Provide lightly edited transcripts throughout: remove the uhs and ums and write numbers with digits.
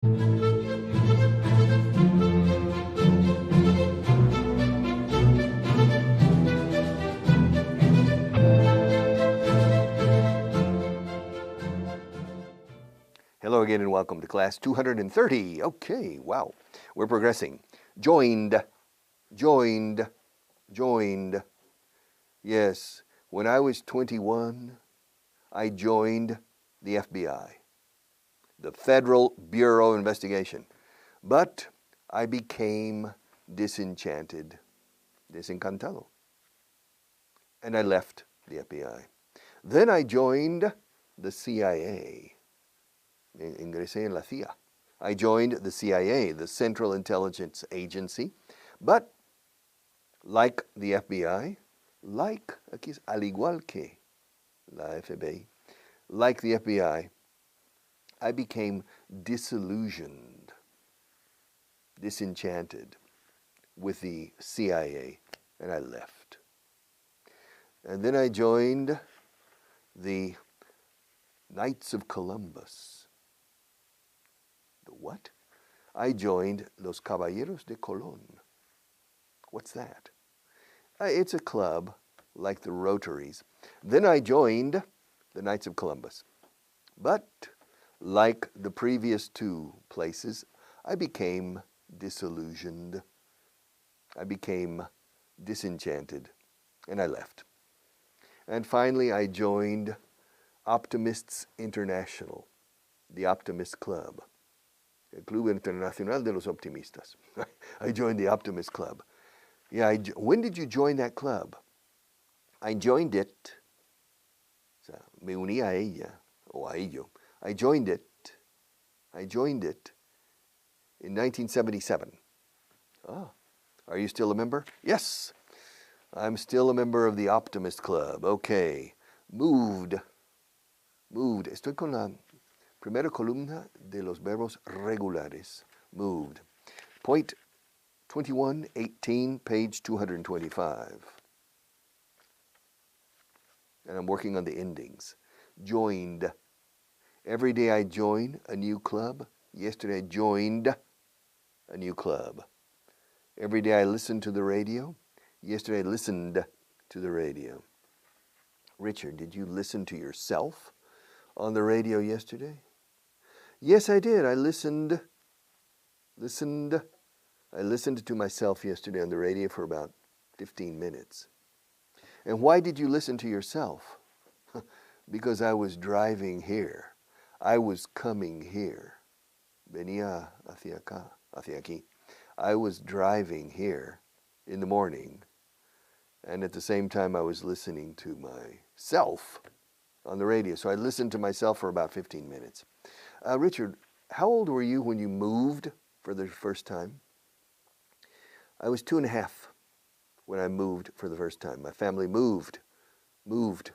Hello again and welcome to class 230. Okay, wow, we're progressing. Joined, joined, joined. Yes, when I was 21, I joined the FBI, the Federal Bureau of Investigation. But I became disenchanted, desencantado, and I left the FBI. Then I joined the CIA. Ingresé en la CIA. I joined the CIA, the Central Intelligence Agency, but like the FBI, aquí es al igual que la FBI, like the FBI, I became disillusioned, disenchanted with the CIA, and I left. And then I joined the Knights of Columbus. The what? I joined Los Caballeros de Colón. What's that? It's a club like the Rotaries. Then I joined the Knights of Columbus. But like the previous two places, I became disillusioned. I became disenchanted, and I left. And finally, I joined Optimists International, the Optimist Club. El Club Internacional de los Optimistas. I joined the Optimist Club. Yeah, when did you join that club? I joined it. O sea, me uní a ella, o a ello. I joined it in 1977. Ah, are you still a member? Yes, I'm still a member of the Optimist Club. Okay, moved. Estoy con la primera columna de los verbos regulares. Moved. Point 2118, page 225. And I'm working on the endings. Joined. Every day I join a new club. Yesterday I joined a new club. Every day I listen to the radio. Yesterday I listened to the radio. Richard, did you listen to yourself on the radio yesterday? Yes, I did. I listened to myself yesterday on the radio for about 15 minutes. And why did you listen to yourself? Because I was driving here. I was coming here. Venía hacia acá, hacia aquí. I was driving here in the morning, and at the same time I was listening to myself on the radio. So I listened to myself for about 15 minutes. Richard, how old were you when you moved for the first time? I was 2.5 when I moved for the first time. My family moved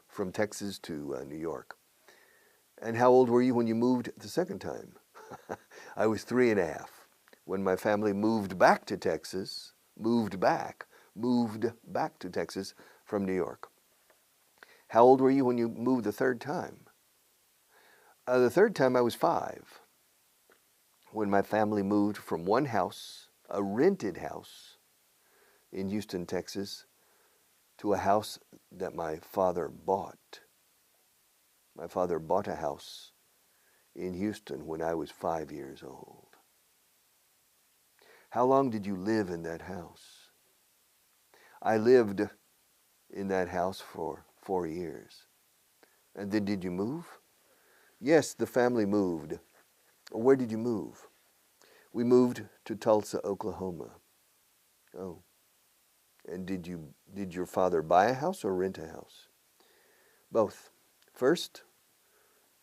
from Texas to New York. And how old were you when you moved the second time? I was 3.5 when my family moved back to Texas, moved back to Texas from New York. How old were you when you moved the third time? The third time I was 5 when my family moved from one house, a rented house in Houston, Texas, to a house that my father bought. My father bought a house in Houston when I was 5 years old. How long did you live in that house? I lived in that house for 4 years. And then did you move? Yes, the family moved. Where did you move? We moved to Tulsa, Oklahoma. Oh. And did your father buy a house or rent a house? Both. First,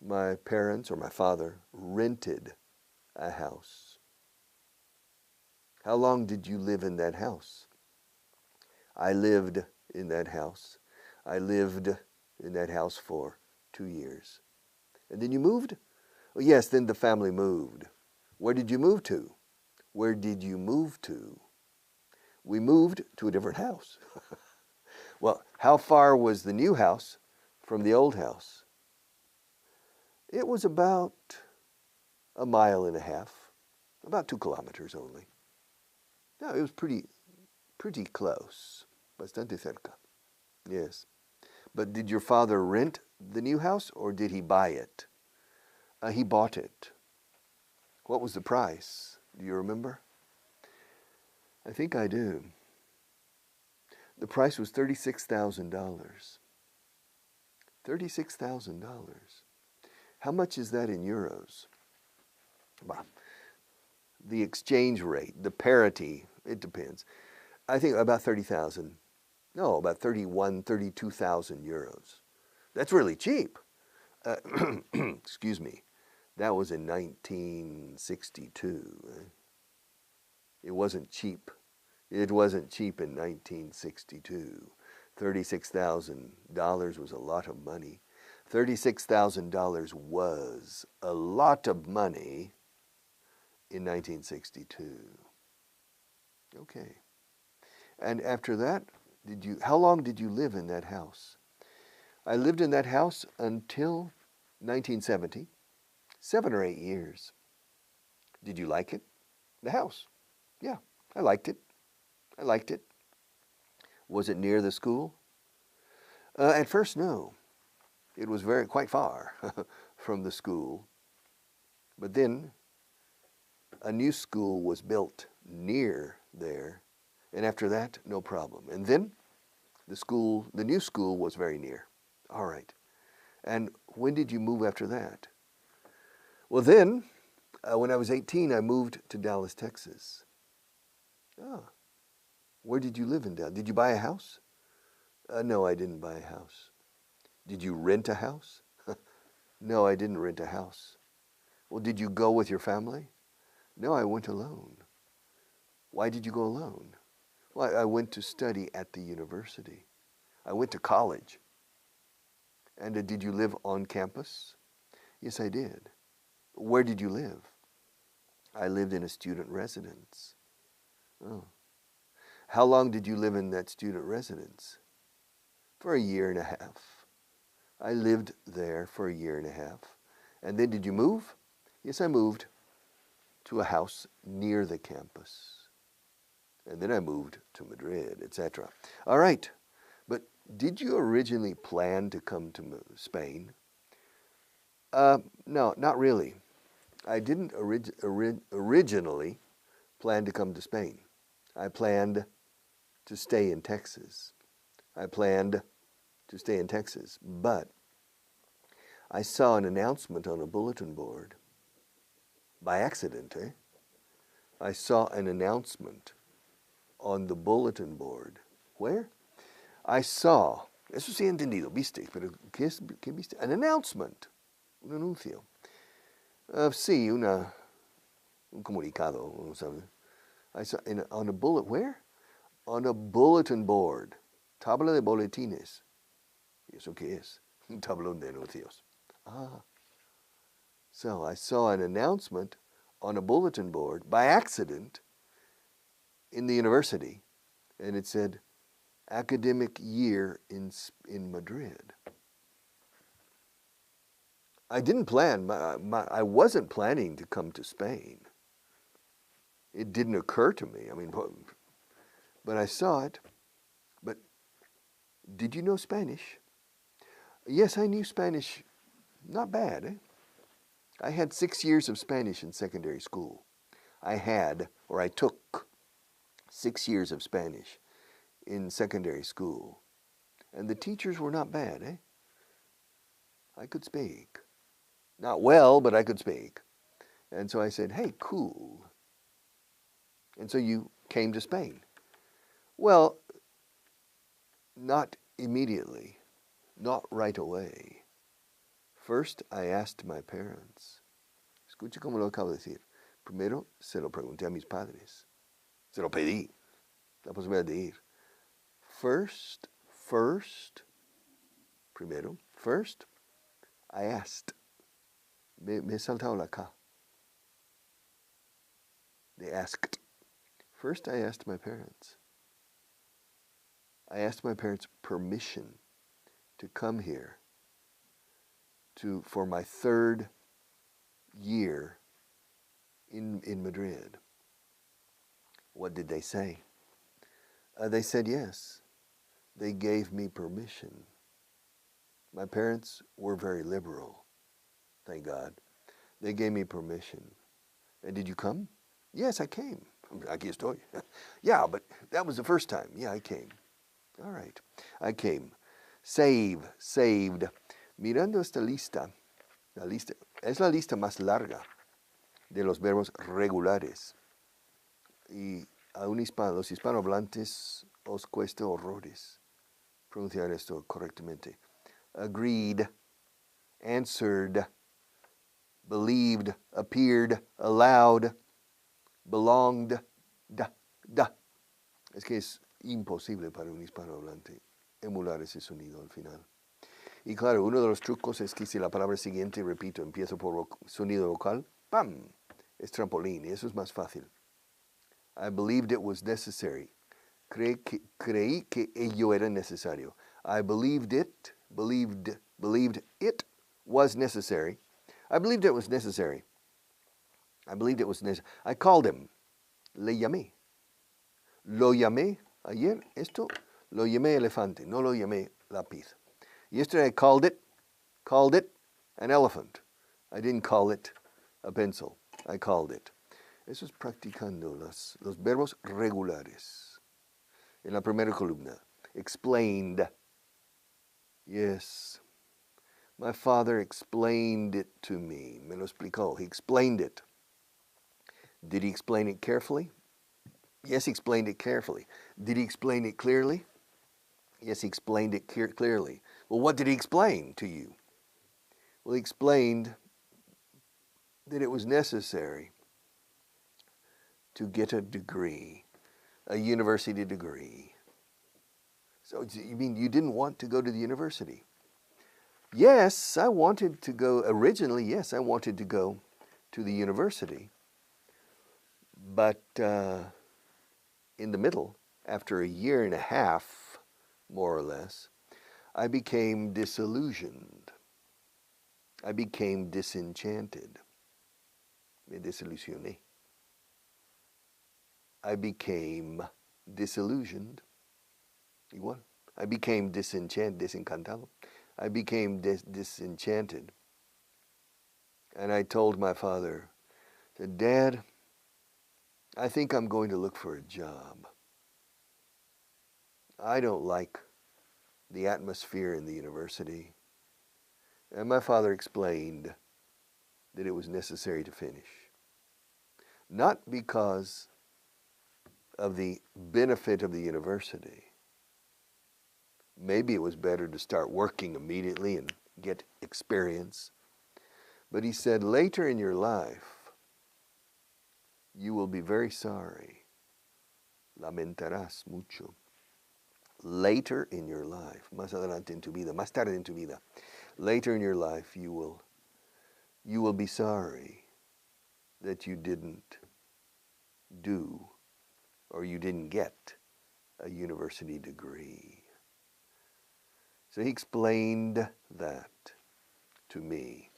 my parents or my father rented a house. How long did you live in that house? I lived in that house. I lived in that house for 2 years. And then you moved? Oh, yes, then the family moved. Where did you move to? Where did you move to? We moved to a different house. Well, how far was the new house from the old house? It was about 1.5 miles. about 2 kilometers only. No, it was pretty close, bastante cerca. Yes. But did your father rent the new house or did he buy it? He bought it. What was the price? Do you remember? I think I do. The price was $36,000. $36,000. How much is that in euros? Well, the exchange rate, the parity, it depends. I think about 30,000. No, about 31, 32,000 euros. That's really cheap. Excuse me. That was in 1962. It wasn't cheap. It wasn't cheap in 1962. $36,000 was a lot of money. $36,000 was a lot of money in 1962. Okay. And after that, how long did you live in that house? I lived in that house until 1970, 7 or 8 years. Did you like it? The house? Yeah, I liked it. I liked it. Was it near the school? At first, no. It was quite far from the school. But then a new school was built near there, and after that, no problem. And then the new school was very near. All right. And when did you move after that? Well, then, when I was 18, I moved to Dallas, Texas. Ah. Where did you live in Dallas? Did you buy a house? No, I didn't buy a house. Did you rent a house? No, I didn't rent a house. Well, did you go with your family? No, I went alone. Why did you go alone? Well, I went to study at the university. I went to college. And did you live on campus? Yes, I did. Where did you live? I lived in a student residence. Oh. How long did you live in that student residence? For 1.5 years. I lived there for 1.5 years. And then did you move? Yes, I moved to a house near the campus. And then I moved to Madrid, etc. All right. But did you originally plan to come to Spain? No, not really. I didn't originally plan to come to Spain. I planned to stay in Texas. But I saw an announcement on a bulletin board. By accident, I saw an announcement on the bulletin board. Where? I saw, eso sí he entendido, viste, pero ¿qué viste? An announcement, un anuncio. Sí, un comunicado, ¿sabes? I saw on a where? On a bulletin board. Tabla de boletines. ¿Y eso qué es? Un tablón de anuncios. Ah. So I saw an announcement on a bulletin board by accident in the university, and it said, academic year in Madrid. I didn't plan. I wasn't planning to come to Spain. It didn't occur to me. I mean, but I saw it. But did you know Spanish? Yes, I knew Spanish. Not bad, I had 6 years of Spanish in secondary school. I took 6 years of Spanish in secondary school. And the teachers were not bad, I could speak. Not well, but I could speak. And so I said, hey, cool. And so you came to Spain. Well, not immediately, not right away. First, I asked my parents. Escuche cómo lo acabo de decir. Primero, se lo pregunté a mis padres. Se lo pedí. La posibilidad de ir. First, I asked. Me he saltado la K. They asked. First, I asked my parents. I asked my parents permission to come here for my 3rd year in Madrid. What did they say? They said yes. They gave me permission. My parents were very liberal, thank God. They gave me permission. And did you come? Yes, I came. Aquí estoy. Yeah, but that was the first time. Yeah, I came. All right. I came. Saved. Mirando esta lista, es la lista más larga de los verbos regulares. Y a los hispanohablantes os cuesta horrores pronunciar esto correctamente. Agreed, answered, believed, appeared, allowed, belonged, da. Es que es imposible para un hispanohablante emular ese sonido al final. Y claro, uno de los trucos es que si la palabra siguiente, repito, empieza por sonido vocal, ¡pam!, es trampolín, y eso es más fácil. I believed it was necessary. Creí que ello era necesario. I believed it was necessary. I believed it was necessary. I called him. Le llamé. Lo llamé ayer. Esto lo llamé elefante, no lo llamé lápiz. Yesterday I called it an elephant. I didn't call it a pencil. I called it. Eso es practicando los verbos regulares. En la primera columna, explained. Yes. My father explained it to me. Me lo explicó. He explained it. Did he explain it carefully? Yes, he explained it carefully. Did he explain it clearly? Yes, he explained it clearly. Well, what did he explain to you? Well, he explained that it was necessary to get a degree, a university degree. So you mean you didn't want to go to the university? Yes, I wanted to go, originally, yes, I wanted to go to the university. But in the middle, after a year and a half, more or less, I became disillusioned. I became disenchanted. Me desilusioné. I became disillusioned. Igual. I became desencantado. I became disenchanted. And I told my father, I said, Dad, I think I'm going to look for a job. I don't like the atmosphere in the university. And my father explained that it was necessary to finish. Not because of the benefit of the university. Maybe it was better to start working immediately and get experience. But he said, later in your life, you will be very sorry. Lamentarás mucho. Later in your life, más adelante en tu vida, más tarde en tu vida, later in your life, you will be sorry that you didn't do or you didn't get a university degree. So he explained that to me.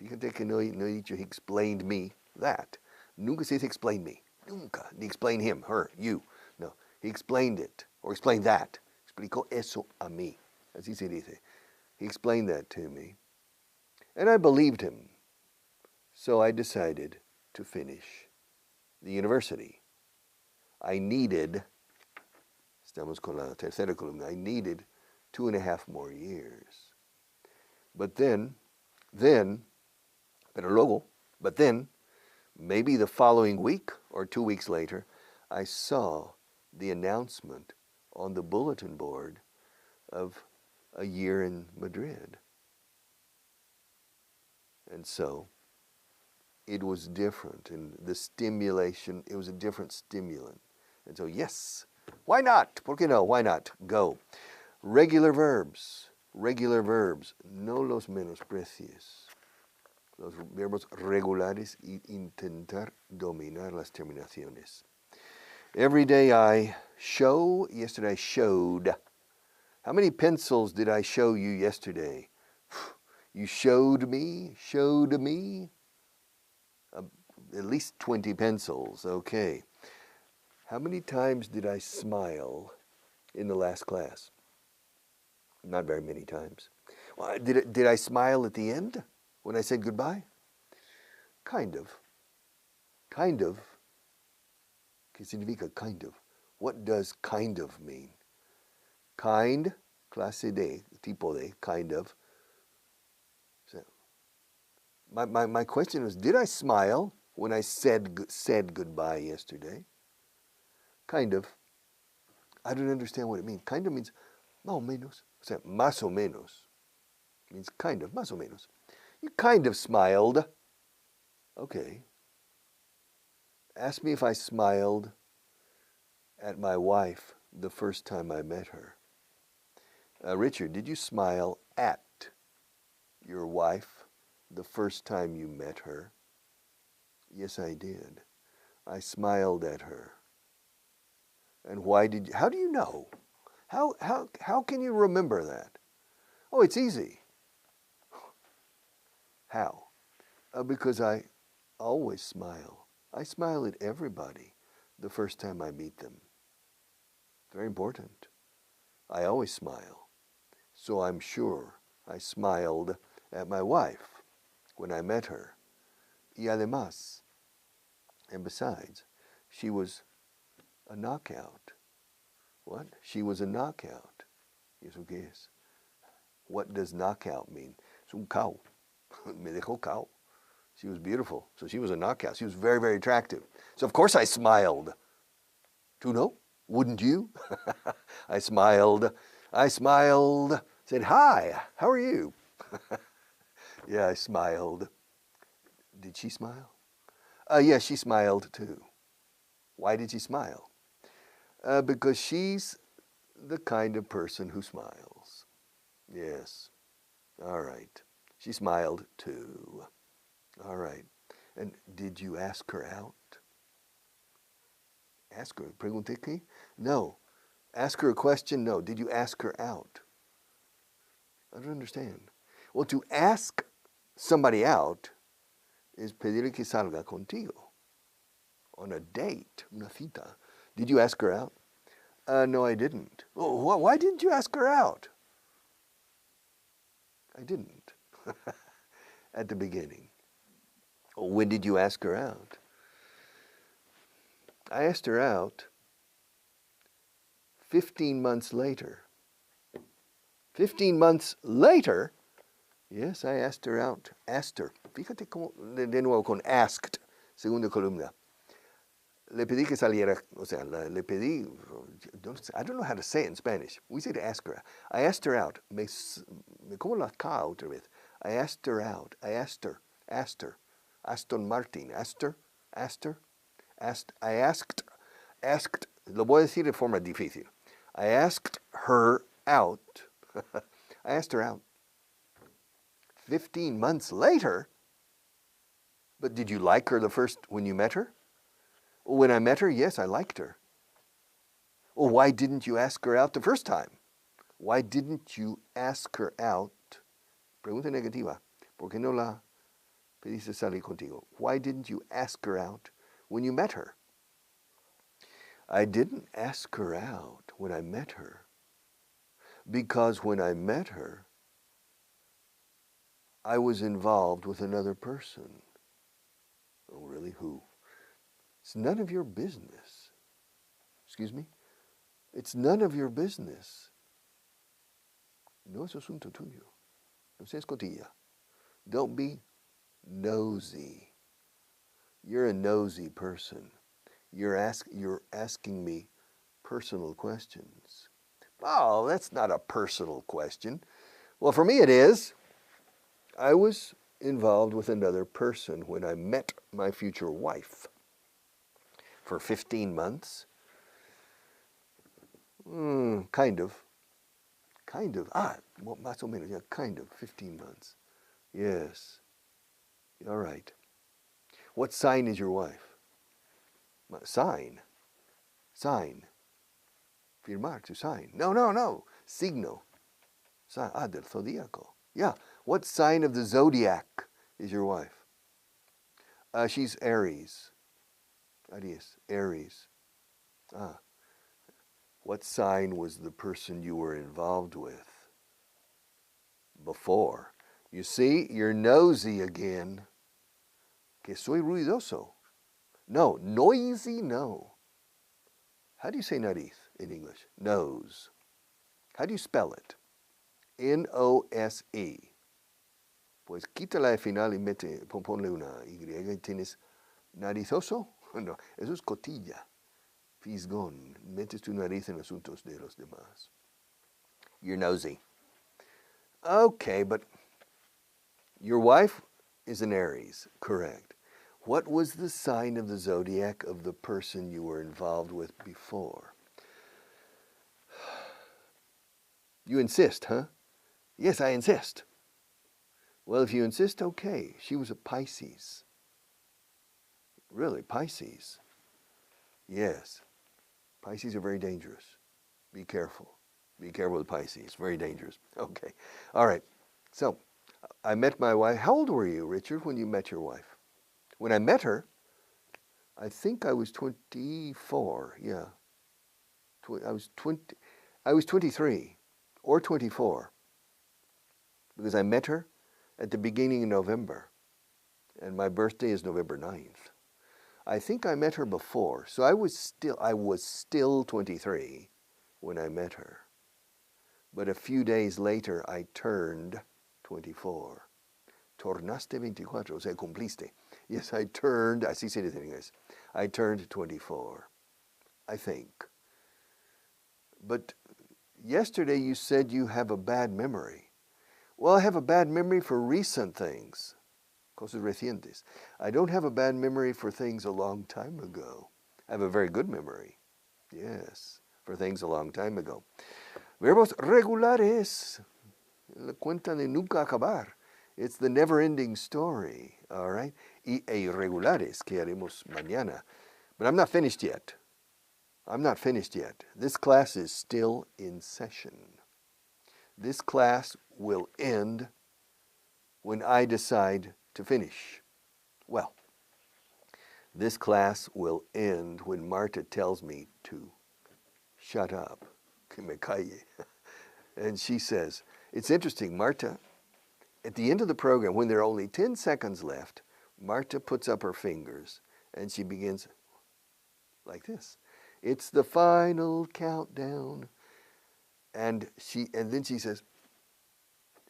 Fíjate que no he dicho he explained me that. Nunca se dice explain me. Nunca. Ni explain him, her, you. No. He explained it. Or explained that. Explicó eso a mí. Así se dice. He explained that to me. And I believed him. So I decided to finish the university. I needed, estamos con la tercera columna, I needed 2.5 more years. But then, maybe the following week or 2 weeks later, I saw the announcement on the bulletin board of a year in Madrid. And so it was different, and the stimulation, it was a different stimulant. And so yes, why not? ¿Por qué no? Why not? Go. Regular verbs, no los menosprecies. Los verbos regulares y intentar dominar las terminaciones. Every day I show, yesterday I showed. How many pencils did I show you yesterday? You showed me. at least 20 pencils. Okay. How many times did I smile in the last class? Not very many times. Well, did I smile at the end when I said goodbye? Kind of. Kind of. ¿Qué significa kind of? What does kind of mean? Kind, clase de, tipo de, kind of. So, my question was, did I smile when I said goodbye yesterday? Kind of. I don't understand what it means. Kind of means más o menos. O sea, más o menos means kind of, más o menos. You kind of smiled. Okay. Ask me if I smiled at my wife the first time I met her. Richard, did you smile at your wife the first time you met her? Yes, I did. I smiled at her. And why did you? How do you know? How can you remember that? Oh, it's easy. How? Because I always smile. I smile at everybody the first time I meet them. Very important. I always smile. So I'm sure I smiled at my wife when I met her. Y además, and besides, she was a knockout. What? She was a knockout. ¿Y eso qué es? What does knockout mean? Es un cao. Me dejó cao. She was beautiful. So she was a knockout. She was very, very attractive. So of course I smiled. Tu no? Wouldn't you? I smiled. Said, hi, how are you? Yeah, I smiled. Did she smile? Yes, she smiled too. Why did she smile? Because she's the kind of person who smiles. Yes. All right. She smiled too. All right. And did you ask her out? Ask her. Pregunté qué? No. Ask her a question? No. Did you ask her out? I don't understand. Well, to ask somebody out is pedirle que salga contigo. On a date, una cita. Did you ask her out? No, I didn't. Oh, why didn't you ask her out? I didn't. At the beginning. When did you ask her out? I asked her out 15 months later. 15 months later? Yes, I asked her out. Asked her. Fíjate cómo, de nuevo con asked, segunda columna. Le pedí que saliera, o sea, le pedí, I don't know how to say it in Spanish. We say to ask her. I asked her out. Me como la K otra vez. I asked her out. I asked her. Aston Martin. I asked, lo voy a decir de forma difícil. I asked her out. I asked her out. 15 months later? But did you like her when you met her? When I met her, yes, I liked her. Well, why didn't you ask her out the first time? Why didn't you ask her out? Pregunta negativa. ¿Por qué no la pediste salir contigo? Why didn't you ask her out when you met her? I didn't ask her out when I met her. Because when I met her, I was involved with another person. Oh, really? Who? It's none of your business. Excuse me? It's none of your business. No es asunto tuyo. No seas cotilla. Don't be nosy. You're a nosy person. You're asking me personal questions. Oh, that's not a personal question. Well, for me it is. I was involved with another person when I met my future wife. For 15 months. Kind of. Well, más o menos, yeah, kind of, 15 months. Yes. All right. What sign is your wife? Sign. Firmar, to sign. No. Signo. Sign. Del zodíaco. Yeah. What sign of the zodiac is your wife? She's Aries. Aries. Aries. Ah. What sign was the person you were involved with before? You see, you're nosy again. Que soy ruidoso. No, noisy, no. How do you say nariz in English? Nose. How do you spell it? N-O-S-E. Pues quítala al final y ponle una Y y tienes narizoso. No, eso es cotilla. Fisgón. Metes tu nariz en asuntos de los demás. You're nosy. Okay, but your wife is an Aries, correct. What was the sign of the zodiac of the person you were involved with before? You insist, huh? Yes, I insist. Well, if you insist, okay. She was a Pisces. Really, Pisces. Yes. Pisces are very dangerous. Be careful. Be careful with Pisces. Very dangerous. Okay. All right. So, I met my wife. How old were you, Richard, when you met your wife? When I met her, I think I was 24. Yeah. I was 23 or 24 because I met her at the beginning of November, and my birthday is November 9th. I think I met her before, so I was still 23 when I met her. But a few days later, I turned 24. Tornaste 24, o sea, cumpliste. Yes, I turned, así se dice en inglés. I turned 24, I think. But yesterday you said you have a bad memory. Well, I have a bad memory for recent things, cosas recientes. I don't have a bad memory for things a long time ago. I have a very good memory, yes, for things a long time ago. Verbos regulares, la cuenta de nunca acabar. It's the never-ending story, all right? Y irregulares, que haremos mañana. But I'm not finished yet. I'm not finished yet. This class is still in session. This class will end when I decide to finish. Well, this class will end when Marta tells me to shut up, que me calle. And she says, it's interesting, Marta, at the end of the program, when there are only 10 seconds left, Marta puts up her fingers and she begins like this. It's the final countdown. And then she says,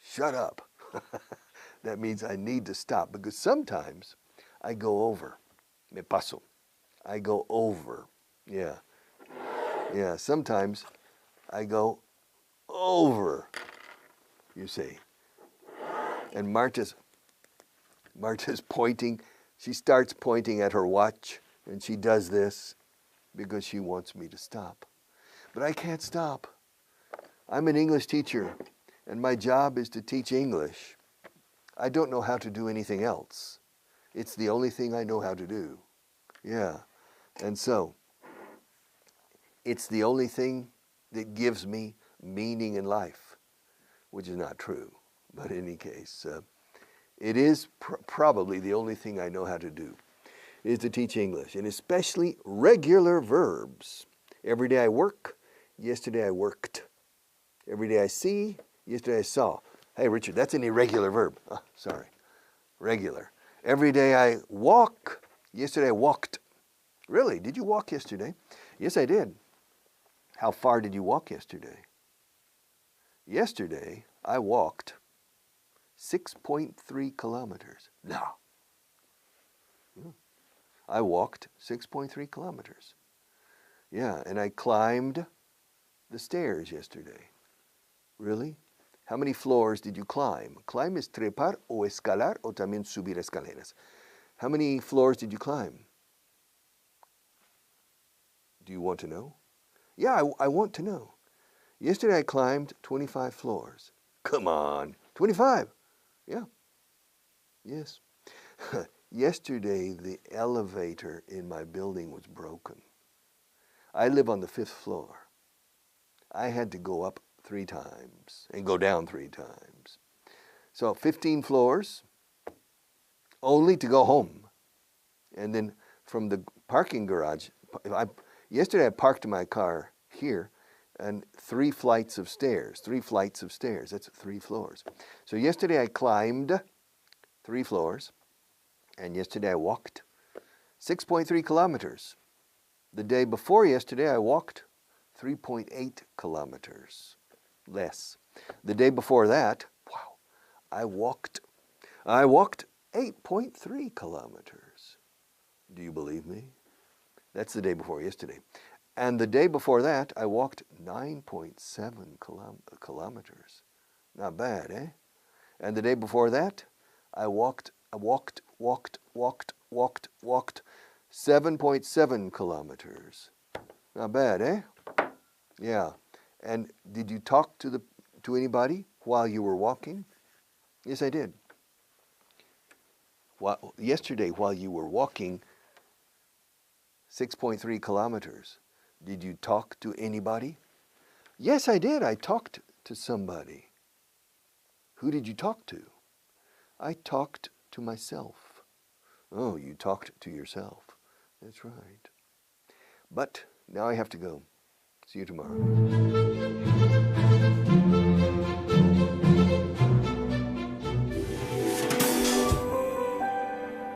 shut up. That means I need to stop because sometimes I go over. Me paso. I go over. Yeah. Yeah, sometimes I go over, you see. And Marta's pointing. She starts pointing at her watch and she does this because she wants me to stop. But I can't stop. I'm an English teacher, and my job is to teach English. I don't know how to do anything else. It's the only thing I know how to do. Yeah. And so, it's the only thing that gives me meaning in life, which is not true. But in any case, it is probably the only thing I know how to do, is to teach English, and especially regular verbs. Every day I work, yesterday I worked. Every day I see, yesterday I saw. Hey, Richard, that's an irregular verb. Oh, sorry. Regular. Every day I walk, yesterday I walked. Really? Did you walk yesterday? Yes, I did. How far did you walk yesterday? Yesterday, I walked 6.3 kilometers. No. I walked 6.3 kilometers. Yeah, and I climbed the stairs yesterday. Really? How many floors did you climb? Climb is trepar o escalar o también subir escaleras. How many floors did you climb? Do you want to know? Yeah, I want to know. Yesterday I climbed 25 floors. Come on, 25? Yeah. Yes. Yesterday the elevator in my building was broken. I live on the 5th floor. I had to go up 3 times and go down 3 times. So 15 floors only to go home. And then from the parking garage, yesterday I parked my car here, and 3 flights of stairs. That's 3 floors. So yesterday I climbed 3 floors, and yesterday I walked 6.3 kilometers. The day before yesterday I walked 3.8 kilometers less. The day before that, wow, I walked 8.3 kilometers. Do you believe me? That's the day before yesterday. And the day before that, I walked 9.7 kilometers. Not bad, eh? And the day before that, I walked 7.7 kilometers. Not bad, eh? Yeah. And did you talk to anybody while you were walking? Yes, I did. Yesterday, while you were walking 6.3 kilometers, did you talk to anybody? Yes, I did. I talked to somebody. Who did you talk to? I talked to myself. Oh, you talked to yourself. That's right. But now I have to go. See you tomorrow.